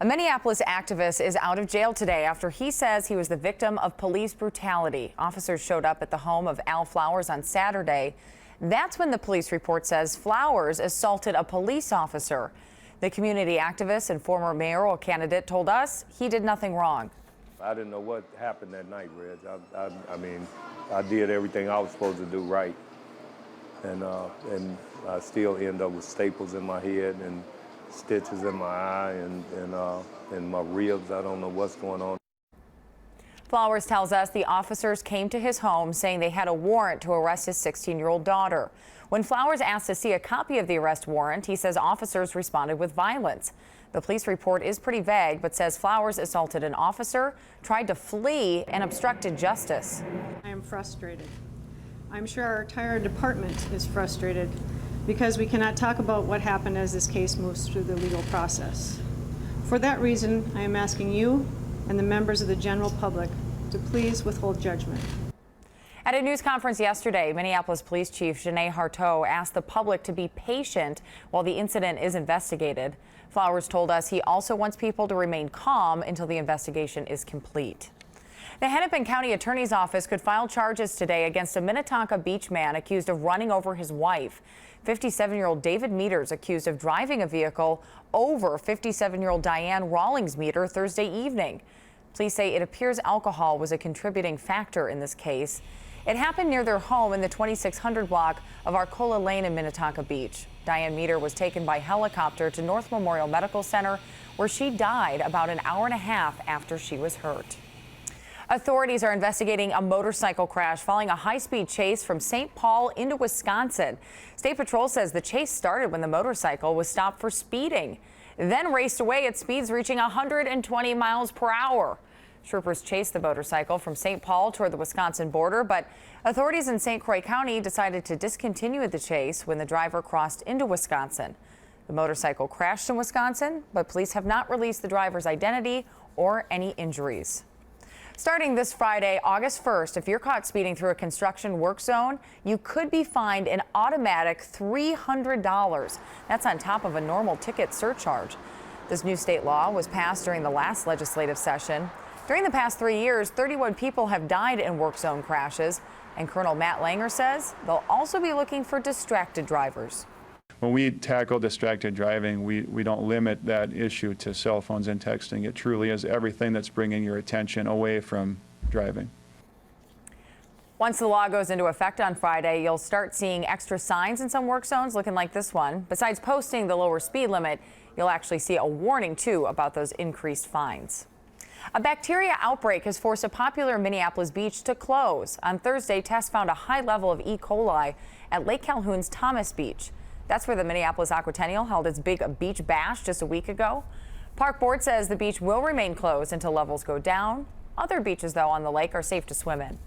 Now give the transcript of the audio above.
A Minneapolis activist is out of jail today after he says he was the victim of police brutality. Officers showed up at the home of Al Flowers on Saturday. That's when the police report says Flowers assaulted a police officer. The community activist and former mayoral candidate told us he did nothing wrong. I didn't know what happened that night, Reg. I mean, I did everything I was supposed to do right. And I still end up with staples in my head and stitches in my eye and my ribs. I don't know what's going on. Flowers tells us the officers came to his home saying they had a warrant to arrest his 16-year-old daughter. When Flowers asked to see a copy of the arrest warrant, he says officers responded with violence. The police report is pretty vague, but says Flowers assaulted an officer, tried to flee, and obstructed justice. I am frustrated. I'm sure our entire department is frustrated because we cannot talk about what happened as this case moves through the legal process. For that reason, I am asking you and the members of the general public to please withhold judgment. At a news conference yesterday, Minneapolis Police Chief Janae Harteau asked the public to be patient while the incident is investigated. Flowers told us he also wants people to remain calm until the investigation is complete. The Hennepin County Attorney's Office could file charges today against a Minnetonka Beach man accused of running over his wife. 57-year-old David Meters accused of driving a vehicle over 57-year-old Diane Rawlings Meter Thursday evening. Police say it appears alcohol was a contributing factor in this case. It happened near their home in the 2600 block of Arcola Lane in Minnetonka Beach. Diane Meter was taken by helicopter to North Memorial Medical Center, where she died about an hour and a half after she was hurt. Authorities are investigating a motorcycle crash following a high-speed chase from St. Paul into Wisconsin. State Patrol says the chase started when the motorcycle was stopped for speeding, then raced away at speeds reaching 120 miles per hour. Troopers chased the motorcycle from St. Paul toward the Wisconsin border, but authorities in St. Croix County decided to discontinue the chase when the driver crossed into Wisconsin. The motorcycle crashed in Wisconsin, but police have not released the driver's identity or any injuries. Starting this Friday, August 1st, if you're caught speeding through a construction work zone, you could be fined an automatic $300. That's on top of a normal ticket surcharge. This new state law was passed during the last legislative session. During the past 3 years, 31 people have died in work zone crashes, and Colonel Matt Langer says they'll also be looking for distracted drivers. When we tackle distracted driving, we don't limit that issue to cell phones and texting. It truly is everything that's bringing your attention away from driving. Once the law goes into effect on Friday, you'll start seeing extra signs in some work zones looking like this one. Besides posting the lower speed limit, you'll actually see a warning, too, about those increased fines. A bacteria outbreak has forced a popular Minneapolis beach to close. On Thursday, tests found a high level of E. coli at Lake Calhoun's Thomas Beach. That's where the Minneapolis Aquatennial held its big beach bash just a week ago. Park Board says the beach will remain closed until levels go down. Other beaches, though, on the lake are safe to swim in.